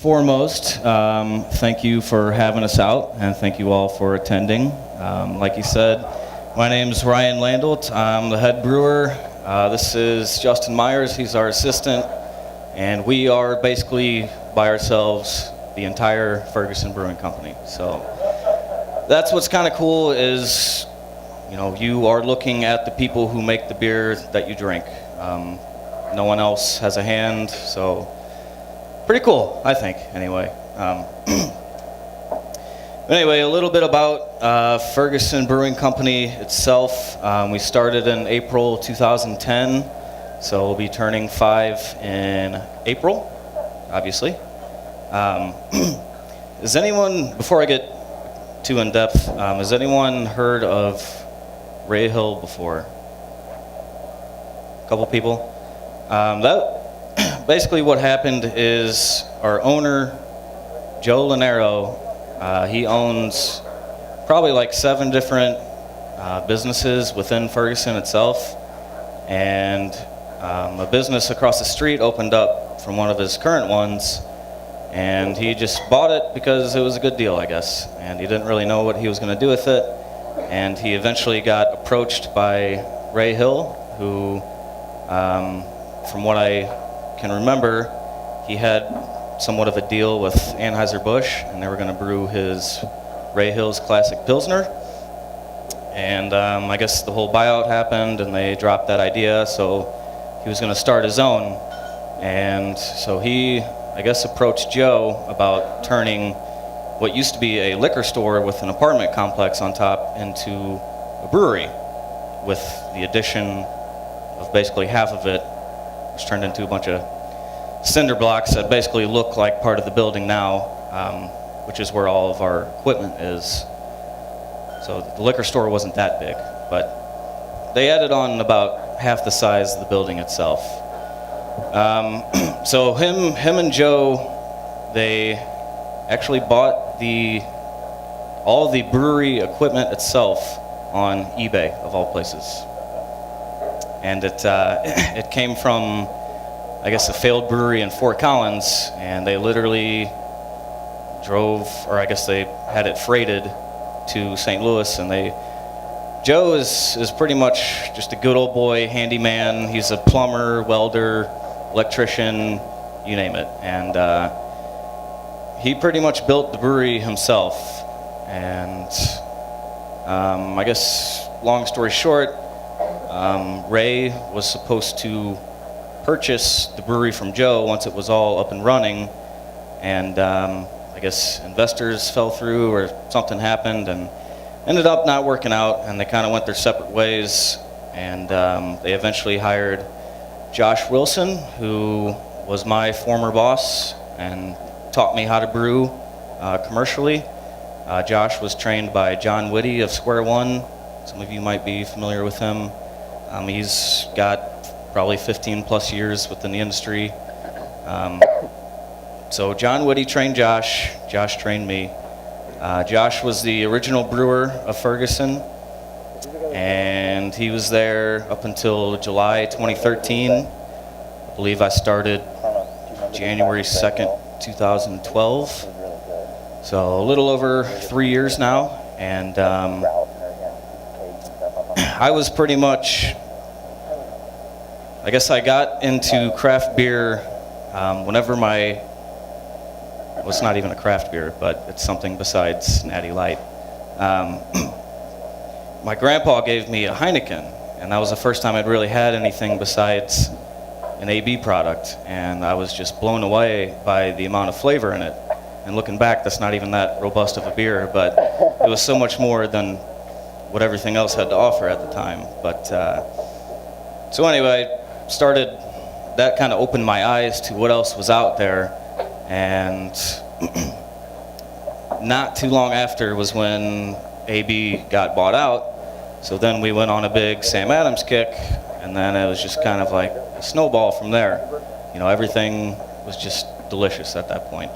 Foremost, thank you for having us out, and thank you all for attending. Like you said, my name's Ryan Landolt. I'm the head brewer. This is Justin Myers. He's our assistant, and we are basically by ourselves the entire Ferguson Brewing Company. So that's what's kind of cool is, you are looking at the people who make the beer that you drink. No one else has a hand, so pretty cool, I think, anyway. Anyway, a little bit about Ferguson Brewing Company itself. We started in April 2010, so we'll be turning 5 in April, obviously. Is anyone, before I get too in-depth, has anyone heard of Ray Hill before? A couple people? Basically what happened is our owner, Joe Lanero, he owns probably like 7 different businesses within Ferguson itself, and a business across the street opened up from one of his current ones, and he just bought it because it was a good deal, I guess, and he didn't really know what he was going to do with it, and he eventually got approached by Ray Hill, who, from what I can remember, he had somewhat of a deal with Anheuser-Busch, and they were going to brew his Ray Hill's Classic Pilsner. And I guess the whole buyout happened, and they dropped that idea, so he was going to start his own. And so he, I guess, approached Joe about turning what used to be a liquor store with an apartment complex on top into a brewery, with the addition of basically half of it, which turned into a bunch of cinder blocks that basically look like part of the building now, which is where all of our equipment is. So the liquor store wasn't that big, but they added on about half the size of the building itself. So him and Joe, they actually bought all the brewery equipment itself on eBay, of all places. And it came from, I guess, a failed brewery in Fort Collins, and they literally drove, or I guess they had it freighted to St. Louis, and Joe is pretty much just a good old boy, handyman. He's a plumber, welder, electrician, you name it. And he pretty much built the brewery himself. And I guess, long story short, Ray was supposed to purchase the brewery from Joe once it was all up and running, and I guess investors fell through or something happened and ended up not working out, and they kind of went their separate ways, and they eventually hired Josh Wilson, who was my former boss and taught me how to brew commercially. Josh was trained by John Whitty of Square One. Some of you might be familiar with him. He's got probably 15 plus years within the industry. So John Whitty trained Josh. Josh trained me. Josh was the original brewer of Ferguson, and he was there up until July 2013. I believe I started January 2nd, 2012. So a little over 3 years now, and I was pretty much, I guess I got into craft beer whenever well, it's not even a craft beer, but it's something besides Natty Light. My grandpa gave me a Heineken, and that was the first time I'd really had anything besides an AB product, and I was just blown away by the amount of flavor in it. And looking back, that's not even that robust of a beer, but it was so much more than what everything else had to offer at the time. But so anyway, that kind of opened my eyes to what else was out there, and not too long after was when AB got bought out. So then we went on a big Sam Adams kick, and then it was just kind of like a snowball from there. Everything was just delicious at that point.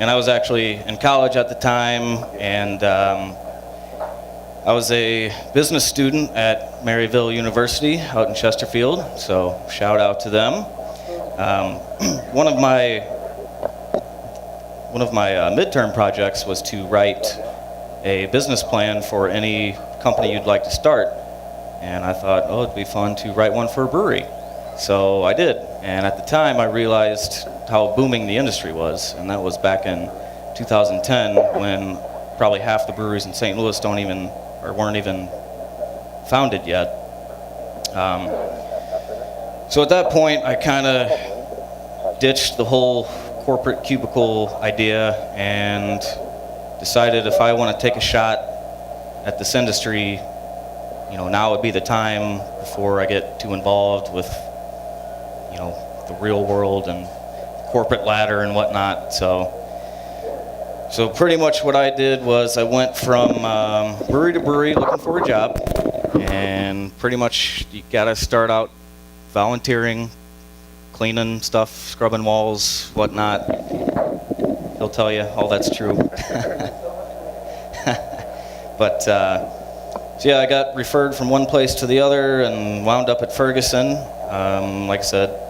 And I was actually in college at the time, and I was a business student at Maryville University out in Chesterfield, so shout out to them. One of my midterm projects was to write a business plan for any company you'd like to start. And I thought, oh, it'd be fun to write one for a brewery. So I did. And at the time, I realized how booming the industry was. And that was back in 2010, when probably half the breweries in St. Louis weren't even founded yet. So at that point, I kind of ditched the whole corporate cubicle idea and decided if I want to take a shot at this industry, now would be the time before I get too involved with, the real world and corporate ladder and whatnot. So pretty much what I did was I went from brewery to brewery looking for a job, and pretty much you gotta start out volunteering, cleaning stuff, scrubbing walls, whatnot. He'll tell you all that's true. But so yeah, I got referred from one place to the other and wound up at Ferguson, like I said,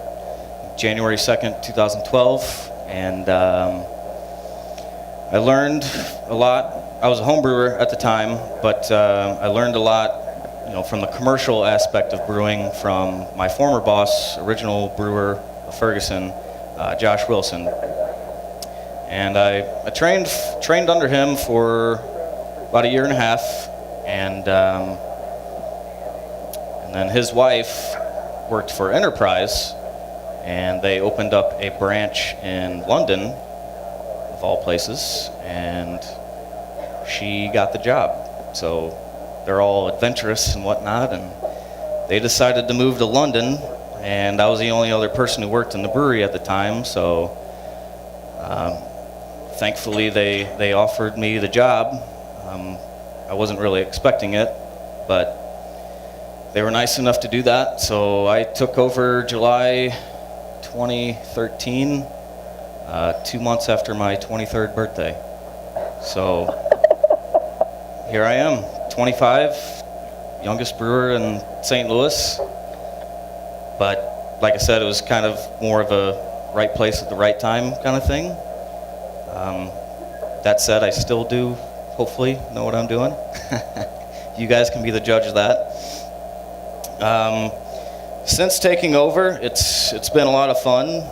January 2nd, 2012, and I learned a lot. I was a home brewer at the time, but I learned a lot, from the commercial aspect of brewing from my former boss, original brewer of Ferguson, Josh Wilson. And I trained under him for about a year and a half, and then his wife worked for Enterprise, and they opened up a branch in London, of all places, and she got the job. So they're all adventurous and whatnot, and they decided to move to London, and I was the only other person who worked in the brewery at the time, so thankfully they offered me the job. I wasn't really expecting it, but they were nice enough to do that, so I took over July 2013, 2 months after my 23rd birthday. So here I am, 25, youngest brewer in St. Louis. But like I said, it was kind of more of a right place at the right time kind of thing. That said, I still do, hopefully, know what I'm doing. You guys can be the judge of that. Since taking over, it's been a lot of fun.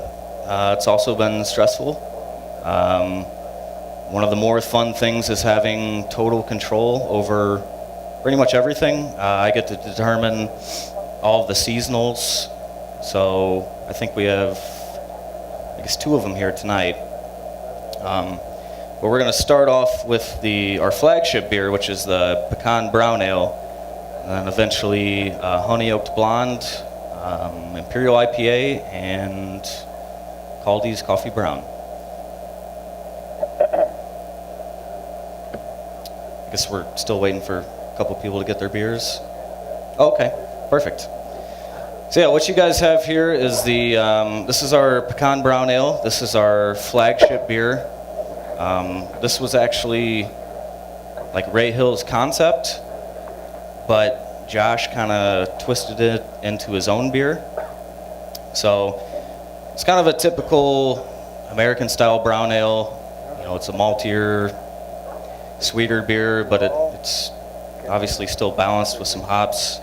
It's also been stressful. One of the more fun things is having total control over pretty much everything. I get to determine all of the seasonals. So I think we have, I guess, 2 of them here tonight. But we're going to start off with our flagship beer, which is the Pecan Brown Ale, and then eventually Honey Oaked Blonde, Imperial IPA, and Kaldi's Coffee Brown. I guess we're still waiting for a couple people to get their beers. Oh, okay, perfect. So yeah, what you guys have here is this is our Pecan Brown Ale. This is our flagship beer. This was actually like Ray Hill's concept, but Josh kind of twisted it into his own beer. So it's kind of a typical American style brown ale. It's a maltier, sweeter beer, but it's obviously still balanced with some hops.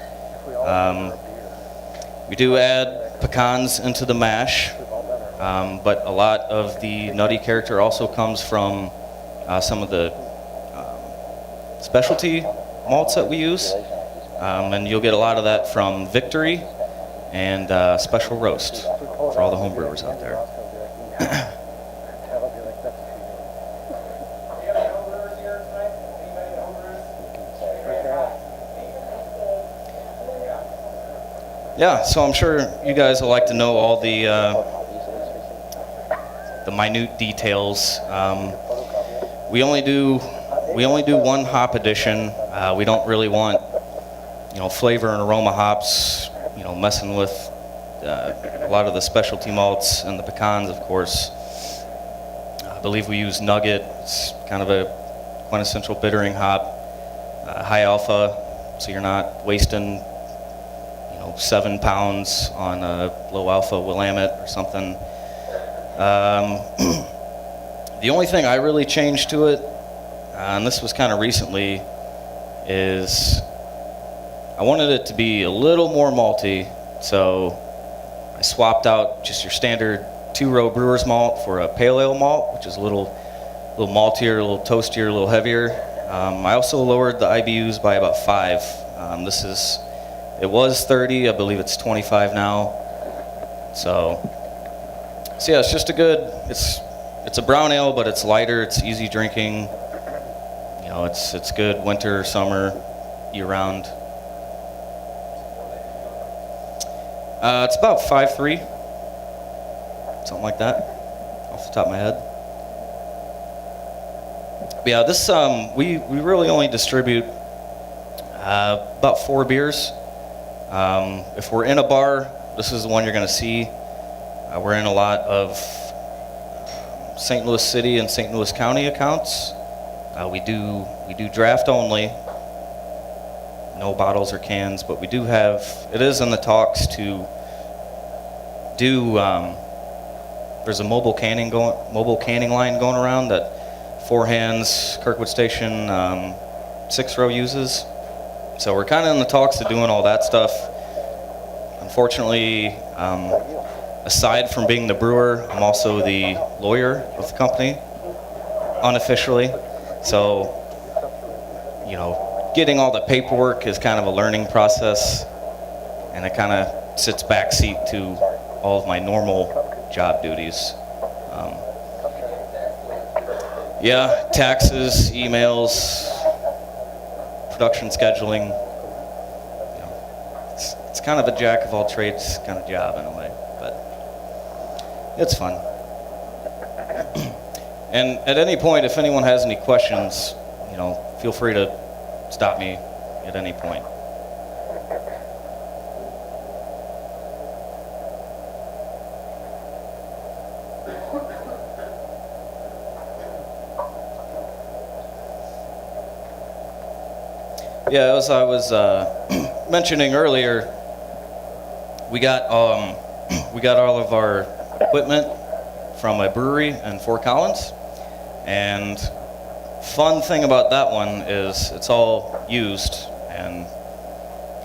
We do add pecans into the mash, but a lot of the nutty character also comes from some of the specialty malts that we use, and you'll get a lot of that from Victory and Special Roast for all the home brewers out there. Yeah, so I'm sure you guys will like to know all the minute details. We only do 1 hop addition. We don't really want flavor and aroma hops messing with a lot of the specialty malts and the pecans, of course. I believe we use Nugget. It's kind of a quintessential bittering hop, high alpha, so you're not wasting 7 pounds on a low alpha Willamette or something. The only thing I really changed to it, and this was kind of recently, is I wanted it to be a little more malty, so I swapped out just your standard 2-row brewer's malt for a pale ale malt, which is a little maltier, a little toastier, a little heavier. I also lowered the IBUs by about 5. It was 30, I believe it's 25 now. So yeah, it's just it's a brown ale, but it's lighter, it's easy drinking. It's good winter, summer, year round. It's about 5.3, something like that, off the top of my head. But yeah, this we really only distribute about 4 beers. If we're in a bar, this is the one you're going to see. We're in a lot of St. Louis City and St. Louis County accounts. We do draft only, no bottles or cans, but we do have. It is in the talks to do. There's a mobile canning line going around that Four Hands, Kirkwood Station, 6-row uses. So we're kind of in the talks of doing all that stuff. Unfortunately, aside from being the brewer, I'm also the lawyer of the company, unofficially. So, getting all the paperwork is kind of a learning process, and it kind of sits backseat to all of my normal job duties. Taxes, emails, production scheduling. It's kind of a jack of all trades kind of job in a way, but it's fun. And at any point, if anyone has any questions, feel free to stop me at any point. Yeah, as I was mentioning earlier, we got all of our equipment from a brewery in Fort Collins, and fun thing about that one is it's all used and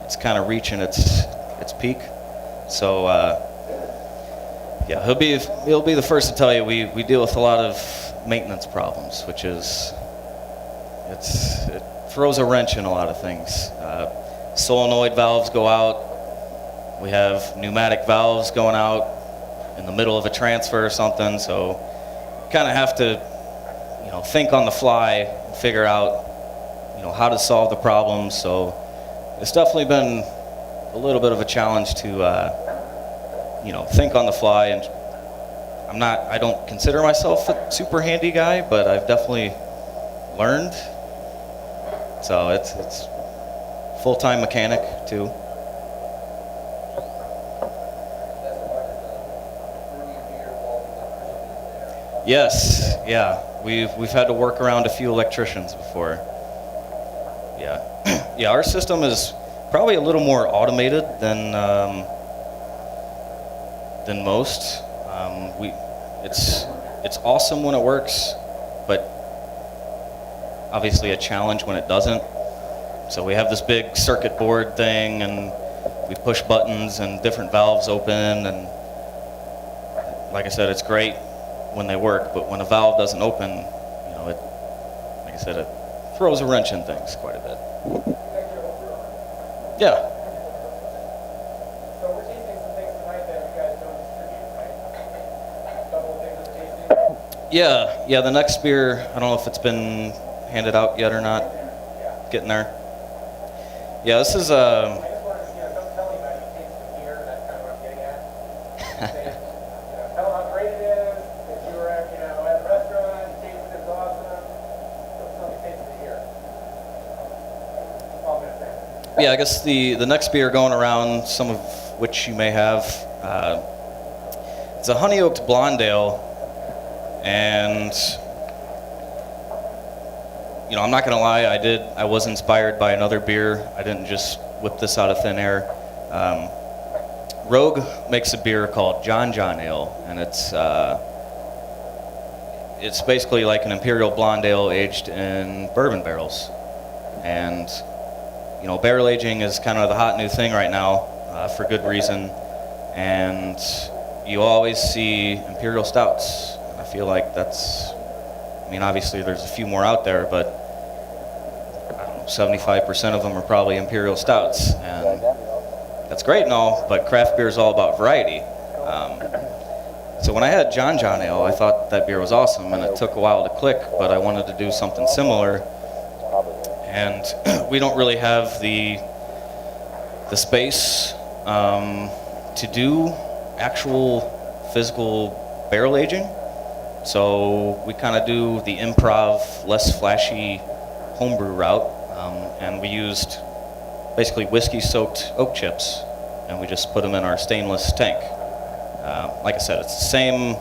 it's kind of reaching its peak. So he'll be the first to tell you we deal with a lot of maintenance problems, which is it throws a wrench in a lot of things. Solenoid valves go out. We have pneumatic valves going out in the middle of a transfer or something, so kind of have to think on the fly and figure out how to solve the problems. So it's definitely been a little bit of a challenge to think on the fly. And I don't consider myself a super handy guy, but I've definitely learned. So it's full-time mechanic too. Yes, yeah. We've had to work around a few electricians before. Yeah. Yeah, our system is probably a little more automated than most. It's awesome when it works, but obviously a challenge when it doesn't. So we have this big circuit board thing, and we push buttons and different valves open, and like I said, it's great when they work, but when a valve doesn't open, it throws a wrench in things quite a bit. Yeah. So we're tasting some things tonight that you guys don't distribute, right? Double things we're tasting? Yeah, the next beer, I don't know if it's been handed out yet or not. Getting there. Yeah, this is I just wanted to, don't tell me about you taste some beer, that's kind of what I'm getting at. Tell them how great it is, if you were at, at a restaurant, you tasted it, it's awesome. Don't tell me you tasted it here. That's all I'm going to say. Yeah, I guess the next beer going around, some of which you may have, it's a honey oaked blonde ale, and I'm not gonna lie, I was inspired by another beer. I didn't just whip this out of thin air. Rogue makes a beer called John Ale, and it's basically like an Imperial blonde ale aged in bourbon barrels. And barrel aging is kind of the hot new thing right now, for good reason. And you always see Imperial stouts. I feel like obviously there's a few more out there, but I don't know, 75% of them are probably Imperial stouts. And that's great and all, but craft beer is all about variety. So when I had John Ale, I thought that beer was awesome, and it took a while to click, but I wanted to do something similar. And we don't really have the space to do actual physical barrel aging. So we kind of do the improv, less flashy homebrew route. And we used basically whiskey-soaked oak chips, and we just put them in our stainless tank. Like I said, it's the same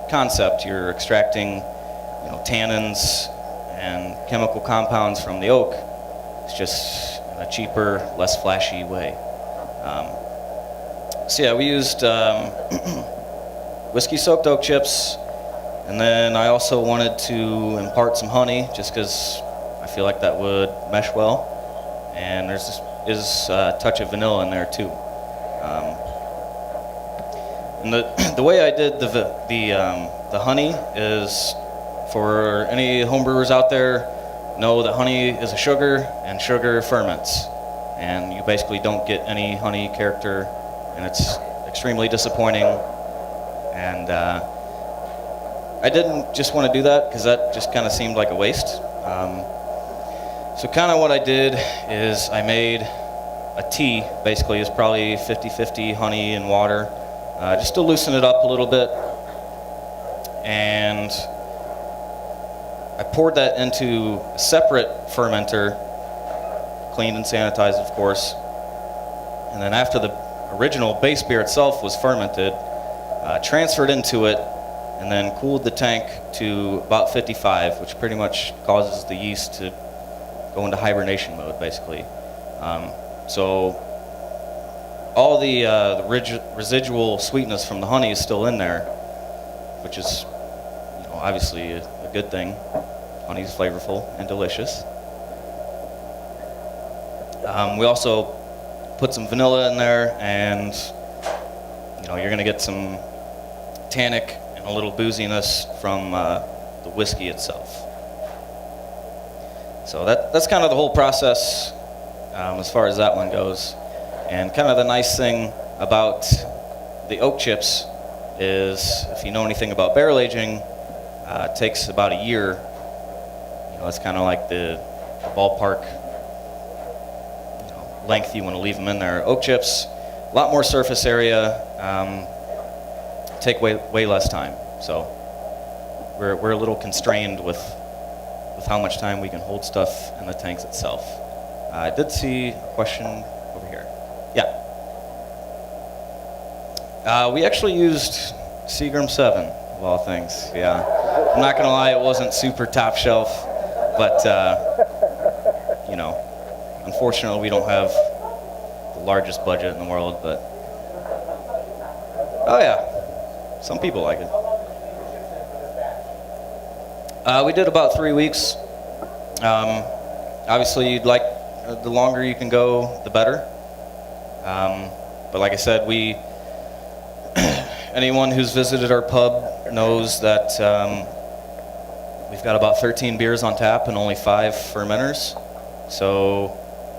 concept. You're extracting, tannins and chemical compounds from the oak. It's just a cheaper, less flashy way. So yeah, we used whiskey-soaked oak chips, and then I also wanted to impart some honey, just because I feel like that would mesh well. And there's a touch of vanilla in there too. And the way I did the honey is, for any homebrewers out there, know that honey is a sugar, and sugar ferments. And you basically don't get any honey character, and it's extremely disappointing. And I didn't just want to do that because that just kind of seemed like a waste. So kind of what I did is I made a tea. Basically, it's probably 50-50 honey and water, just to loosen it up a little bit. And I poured that into a separate fermenter, cleaned and sanitized, of course. And then after the original base beer itself was fermented, transferred into it, and then cooled the tank to about 55, which pretty much causes the yeast to go into hibernation mode, basically. So all the residual sweetness from the honey is still in there, which is, obviously a good thing. Honey's flavorful and delicious. We also put some vanilla in there, and you're gonna get some tannic and a little booziness from the whiskey itself. So that's kind of the whole process as far as that one goes. And kind of the nice thing about the oak chips is, if you know anything about barrel aging, it takes about a year. That's kind of like the ballpark length you want to leave them in there. Oak chips, a lot more surface area, take way less time. So we're a little constrained with how much time we can hold stuff in the tanks itself. I did see a question over here. Yeah. We actually used Seagram 7, of all things. Yeah. I'm not gonna lie, it wasn't super top shelf, but unfortunately we don't have the largest budget in the world, but oh yeah, some people like it. We did about 3 weeks. Obviously, you'd like the longer you can go, the better. But like I said, anyone who's visited our pub knows that we've got about 13 beers on tap and only 5 fermenters. So,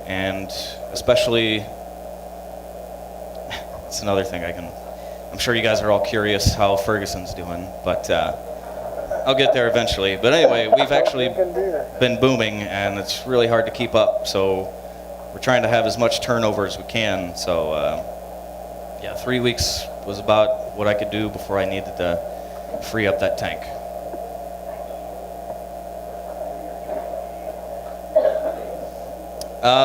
and especially, it's another thing I'm sure you guys are all curious how Ferguson's doing, but I'll get there eventually. But anyway, we've actually been booming, and it's really hard to keep up. So we're trying to have as much turnover as we can. So yeah, 3 weeks was about what I could do before I needed to free up that tank.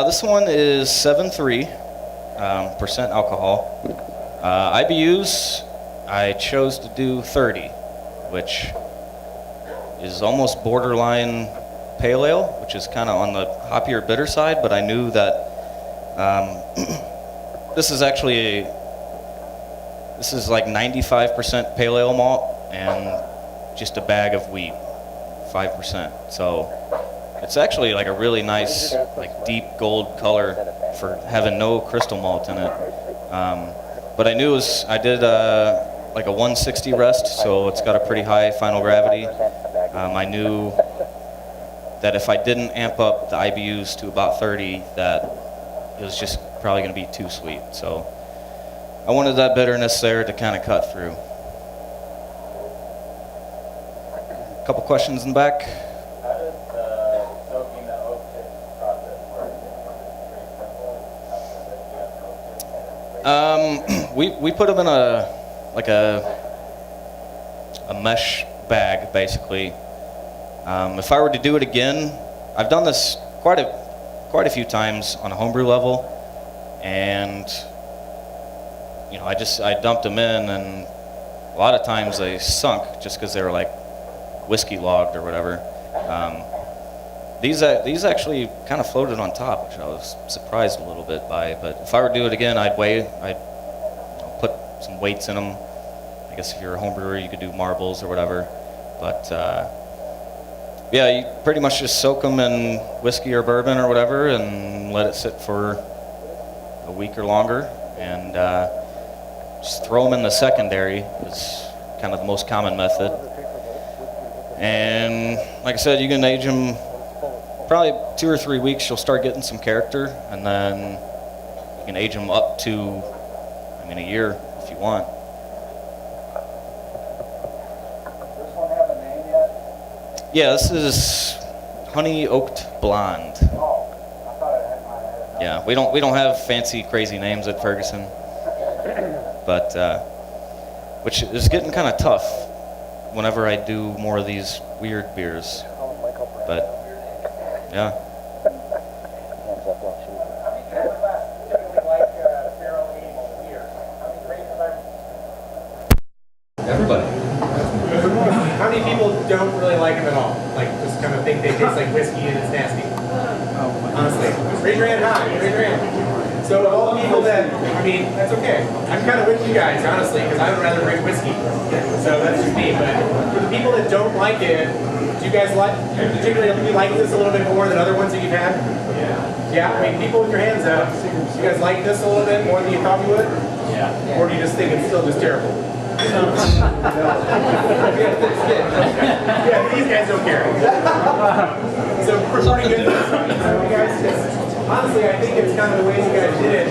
This one is 7.3% alcohol. IBUs, I chose to do 30, which is almost borderline pale ale, which is kind of on the hoppier bitter side, but I knew that this is actually like 95% pale ale malt and just a bag of wheat, 5%. So it's actually like a really nice, like deep gold color for having no crystal malt in it. But I knew I did like a 160 rest, so it's got a pretty high final gravity. I knew that if I didn't amp up the IBUs to about 30, that it was just probably going to be too sweet. So I wanted that bitterness there to kind of cut through. A couple questions in the back. How does soaking the oak chip process work? Pretty simple. We put them in a mesh bag, basically. If I were to do it again, I've done this quite a few times on a homebrew level, and you know, I dumped them in, and a lot of times they sunk just because they were like whiskey logged or whatever. These actually kind of floated on top, which I was surprised a little bit by. But if I were to do it again, I'd put some weights in them. I guess if you're a home brewer, you could do marbles or whatever. But yeah, you pretty much just soak them in whiskey or bourbon or whatever and let it sit for a week or longer, and just throw them in the secondary is kind of the most common method. And like I said, you can age them probably 2 or 3 weeks. You'll start getting some character, and then you can age them up to, a year if you want. Does this one have a name yet? Yeah, this is Honey Oaked Blonde. Oh, I thought it had Yeah, we don't have fancy, crazy names at Ferguson, but which is getting kind of tough whenever I do more of these weird beers. But yeah. How many people typically like barrel aged beer? How many drinks are Everybody. How many people don't really like them at all? Like, just kind of think they taste like whiskey and it's nasty? Honestly. Raise your hand high. Raise your hand. So all the people that, that's okay. I'm kind of with you guys, honestly, because I would rather drink whiskey. So that's just me. But for the people that don't like it, do you guys particularly like this a little bit more than other ones that you've had? Yeah. Yeah, people with your hands up. Do you guys like this a little bit more than you thought you would? Yeah. Or do you just think it's still just terrible? Yeah, these guys don't care. So we're pretty good. You guys, honestly, I think it's kind of the way you guys did it.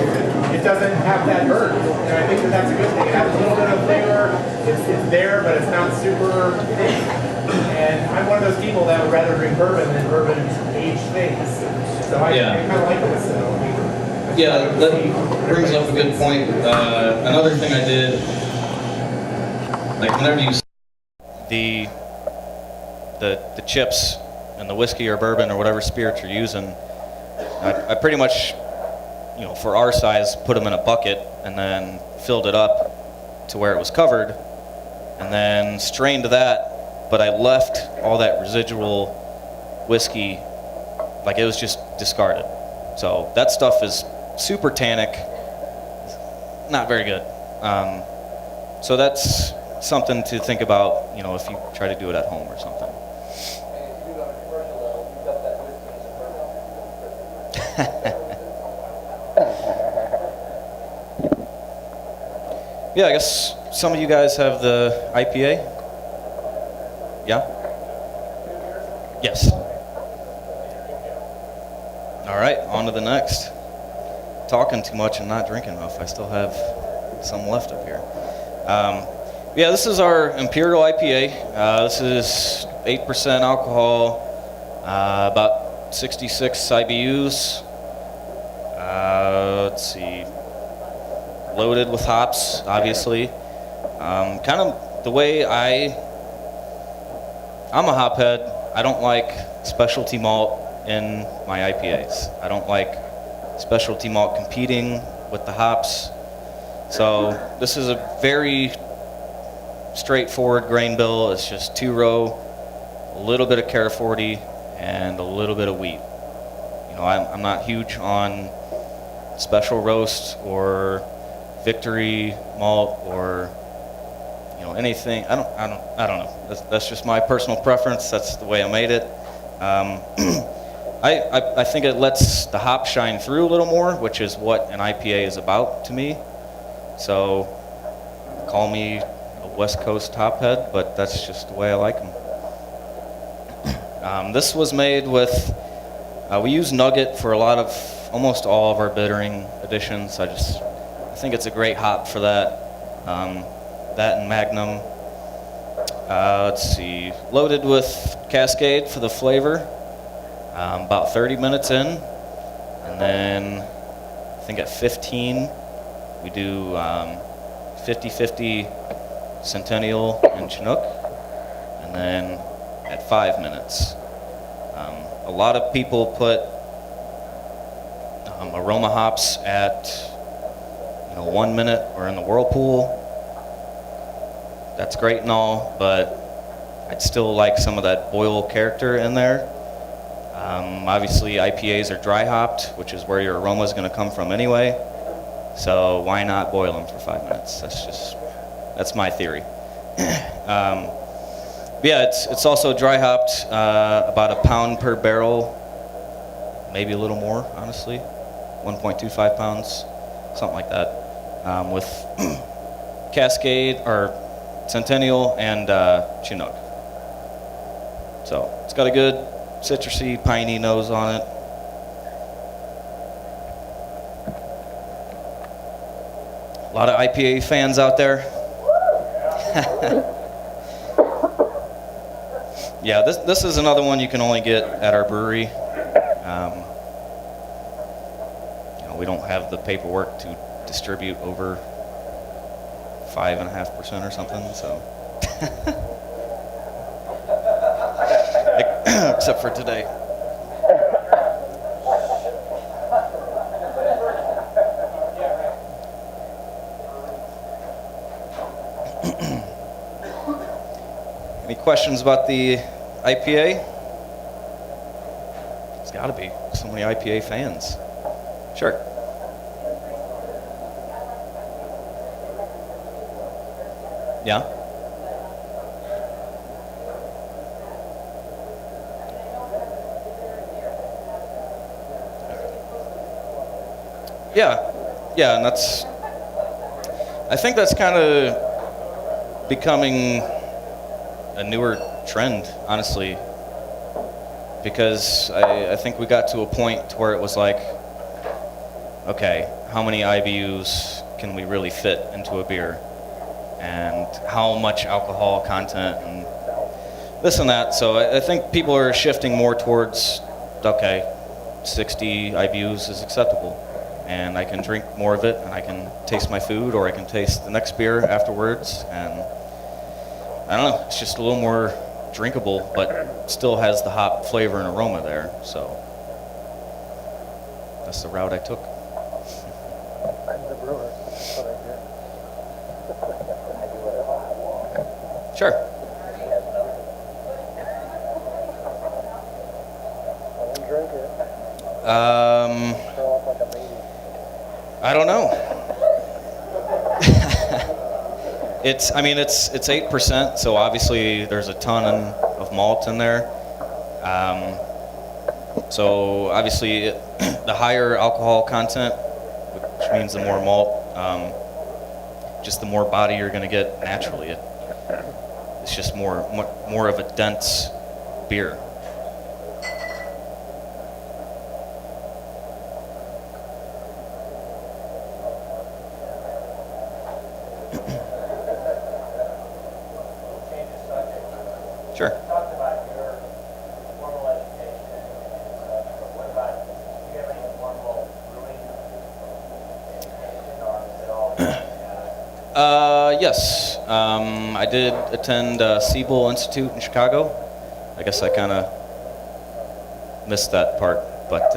It doesn't have that burn, and I think that's a good thing. It has a little bit of flavor. It's there, but it's not super thick. And I'm one of those people that would rather drink bourbon than bourbon aged things. So I kind of like this. Yeah, that brings up a good point. Another thing I did, like whenever you the chips and the whiskey or bourbon or whatever spirit you're using, I pretty much, for our size, put them in a bucket and then filled it up to where it was covered, and then strained that. But I left all that residual whiskey, like it was just discarded. So that stuff is super tannic, not very good. So that's something to think about, if you try to do it at home or something. Yeah, I guess some of you guys have the IPA. Yeah? Yes. All right, on to the next. Talking too much and not drinking enough. I still have some left up here. Yeah, this is our Imperial IPA. This is 8% alcohol, about 66 IBUs. Let's see. Loaded with hops, obviously. Kind of the way I'm a hophead. I don't like specialty malt in my IPAs. I don't like specialty malt competing with the hops. So this is a very straightforward grain bill. It's just 2-row, a little bit of Cara 40, and a little bit of wheat. I'm not huge on special roast or victory malt or anything. I don't know. That's just my personal preference. That's the way I made it. I think it lets the hop shine through a little more, which is what an IPA is about to me. So call me a West Coast hophead, but that's just the way I like them. This was made with, we use Nugget for almost all of our bittering additions. I think it's a great hop for that. That and Magnum. Let's see, loaded with Cascade for the flavor. About 30 minutes in, and then I think at 15 we do 50-50 Centennial and Chinook, and then at 5 minutes. A lot of people put aroma hops at 1 minute or in the whirlpool. That's great and all, but I'd still like some of that boil character in there. Obviously, IPAs are dry hopped, which is where your aroma is going to come from anyway. So why not boil them for 5 minutes? That's my theory. Yeah, it's also dry hopped, about a pound per barrel, maybe a little more, honestly, 1.25 pounds, something like that, with Cascade or Centennial and Chinook. So it's got a good citrusy, piney nose on it. A lot of IPA fans out there. Yeah, this is another one you can only get at our brewery. We don't have the paperwork to distribute over 5.5% or something, so. Except for today. Any questions about the IPA? There's got to be so many IPA fans. Sure. Yeah? Yeah, and I think that's kind of becoming a newer trend, honestly, because I think we got to a point to where it was like, okay, how many IBUs can we really fit into a beer, and how much alcohol content and this and that. So I think people are shifting more towards, okay, 60 IBUs is acceptable, and I can drink more of it, and I can taste my food, or I can taste the next beer afterwards, and I don't know, it's just a little more drinkable, but still has the hop flavor and aroma there, so that's the route I took. I'm the brewer, that's what I did. Sure. I won't drink it. Throw up like a baby. I don't know. It's 8%, so obviously there's a ton of malt in there. So obviously the higher alcohol content, which means the more malt, just the more body you're going to get naturally. It's just more of a dense beer. Sure. You talked about your formal education and such, but what about, do you have any formal brewing education, or is it all? Yes. I did attend Siebel Institute in Chicago. I guess I kind of missed that part, but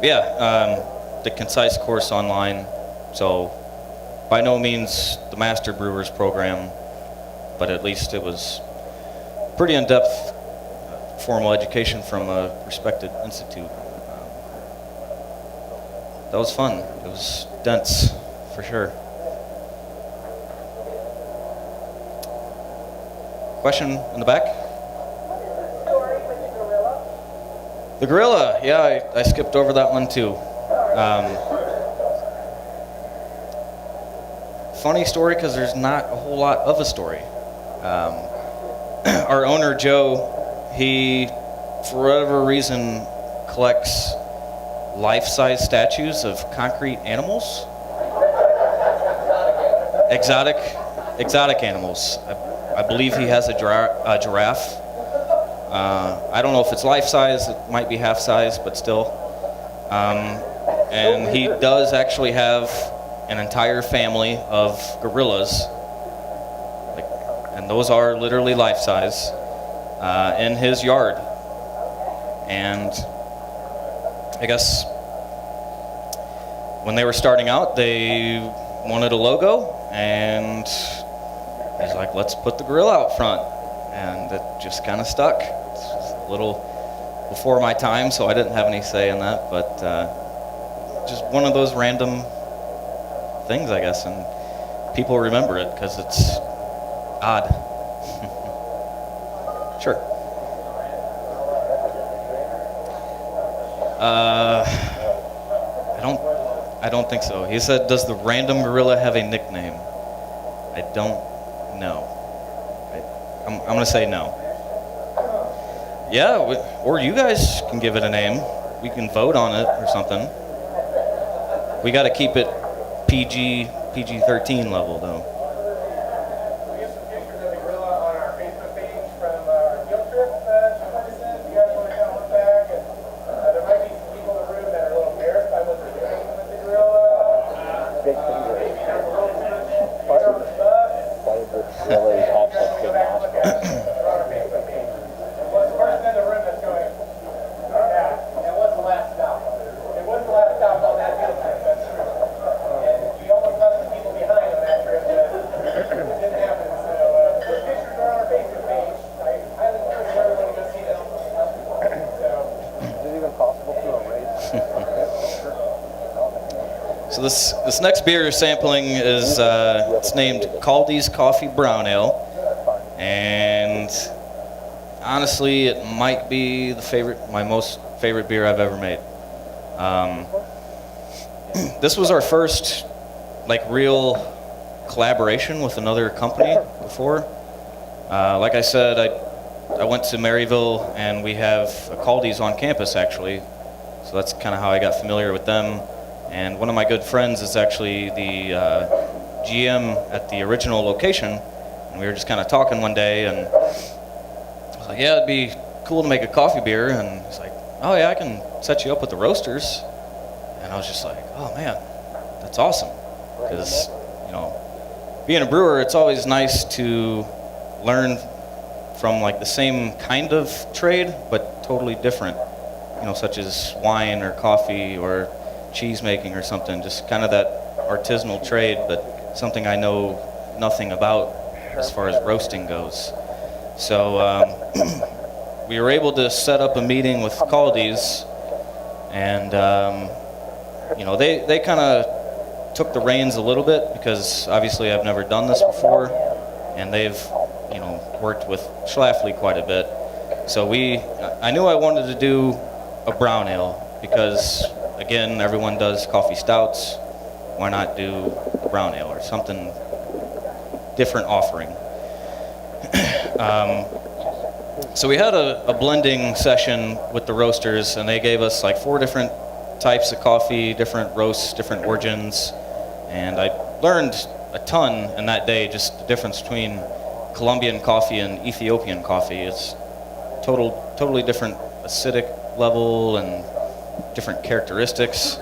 yeah, the concise course online. So by no means the Master Brewers program, but at least it was pretty in-depth formal education from a respected institute. that was fun. It was dense, for sure. Question in the back? Story with the gorilla? The gorilla, yeah, I skipped over that one too. Funny story because there's not a whole lot of a story. Our owner, Joe, he, for whatever reason, collects life-size statues of concrete animals. Exotic animals. I believe he has a giraffe. I don't know if it's life-size, it might be half-size, but still. And he does actually have an entire family of gorillas, and those are literally life-size, in his yard. And I guess when they were starting out, they wanted a logo, and he's like, let's put the gorilla out front. And it just kind of stuck. It's just a little before my time, so I didn't have any say in that, but just one of those random things, I guess, and people remember it because it's odd. Sure. I don't think so. He said, does the random gorilla have a nickname? I don't know. I'm going to say no. Yeah, or you guys can give it a name. We can vote on it or something. We got to keep it PG-13 level, though. We have some pictures of the gorilla on our Facebook page from our field trip to Ferguson. If you guys want to kind of look back, and there might be some people in the room that are a little embarrassed by what they're doing with the gorilla. Big finger. Maybe there's a little too much hair on the stuff. Why did the gorilla Yeah, have you guys such want to big go back and look at nostrils? it. They're on our Facebook page. What's the person in the room that's going, yeah, and what's the last stop? It was the last stop on that field trip, that's true. And we almost left some people behind on that trip, but it didn't happen. So the pictures are on our Facebook page. I highly encourage everyone to go see them. So, Is it even possible to erase? So this next beer sampling is it's named Kaldi's Coffee Brown Ale, and honestly, it might be my most favorite beer I've ever made. This was our first real collaboration with another company before. Like I said, I went to Maryville, and we have a Kaldi's on campus actually, so that's kind of how I got familiar with them. And one of my good friends is actually the GM at the original location, and we were just kind of talking one day, and I was like, yeah, it'd be cool to make a coffee beer, and he's like, oh yeah, I can set you up with the roasters. And I was just like, oh man, that's awesome, because being a brewer, it's always nice to learn from the same kind of trade, but totally different, such as wine or coffee or cheese making or something, just kind of that artisanal trade, but something I know nothing about as far as roasting goes. So we were able to set up a meeting with Kaldi's, and they kind of took the reins a little bit, because obviously I've never done this before, and they've worked with Schlafly quite a bit. So I knew I wanted to do a brown ale, because again, everyone does coffee stouts. Why not do a brown ale or something different offering? So we had a blending session with the roasters, and they gave us 4 different types of coffee, different roasts, different origins, and I learned a ton in that day, just the difference between Colombian coffee and Ethiopian coffee. It's totally different acidic level and different characteristics,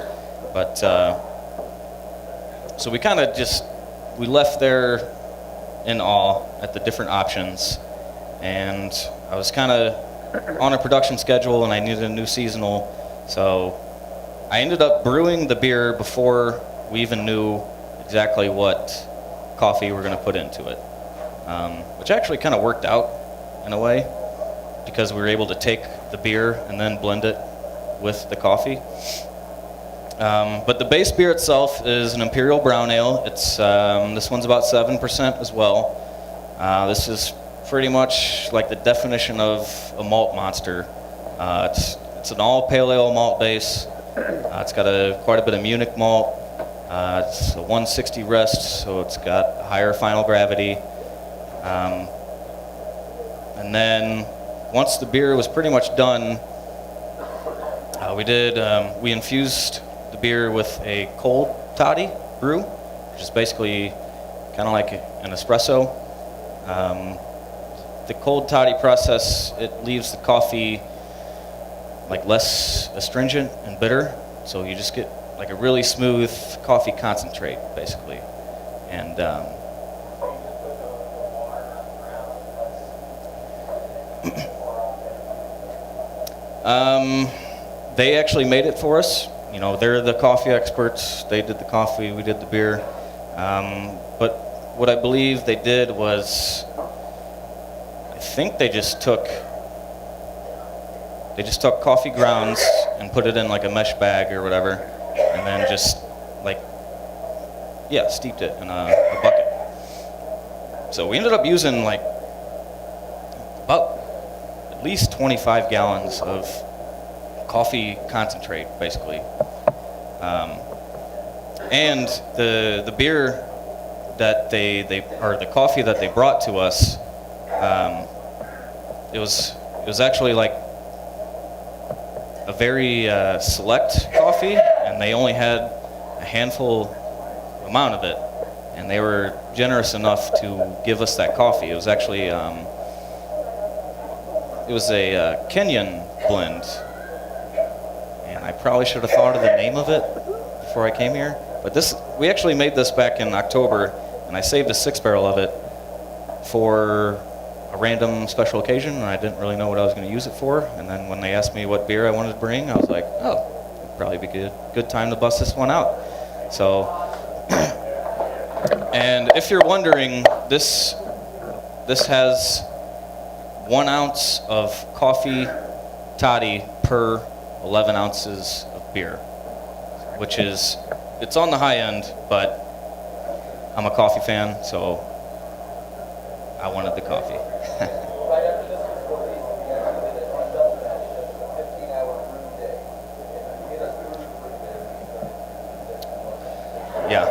but so we kind of we left there in awe at the different options, and I was kind of on a production schedule, and I needed a new seasonal, so I ended up brewing the beer before we even knew exactly what coffee we were going to put into it, which actually kind of worked out in a way, because we were able to take the beer and then blend it with the coffee. But the base beer itself is an Imperial brown ale. It's this one's about 7% as well. This is pretty much like the definition of a malt monster. It's an all pale ale malt base. It's got quite a bit of Munich malt. It's a 160 rest, so it's got higher final gravity. And then once the beer was pretty much done, we infused the beer with a cold toddy brew, which is basically kind of like an espresso. The cold toddy process, it leaves the coffee like less astringent and bitter, so you just get like a really smooth coffee concentrate, basically. And they actually made it for us. You know, they're the coffee experts. They did the coffee, we did the beer. But what I believe they did was, I think they just took coffee grounds and put it in like a mesh bag or whatever, and then just steeped it in a bucket. So we ended up using like about at least 25 gallons of coffee concentrate, basically. And the beer that or the coffee that they brought to us, it was actually like a very select coffee, and they only had a handful amount of it, and they were generous enough to give us that coffee. It was actually a Kenyan blend, and I probably should have thought of the name of it before I came here. But we actually made this back in October, and I saved a 6-barrel of it for a random special occasion, and I didn't really know what I was going to use it for. And then when they asked me what beer I wanted to bring, I was like, oh, it'd probably be good time to bust this one out. So, and if you're wondering, this has 1 ounce of coffee toddy per 11 ounces of beer, which is, it's on the high end, but I'm a coffee fan, so I wanted the coffee. Right after this was released, we actually did a double batch, just a 15-hour brew day. If you get us through the brew day, Yeah.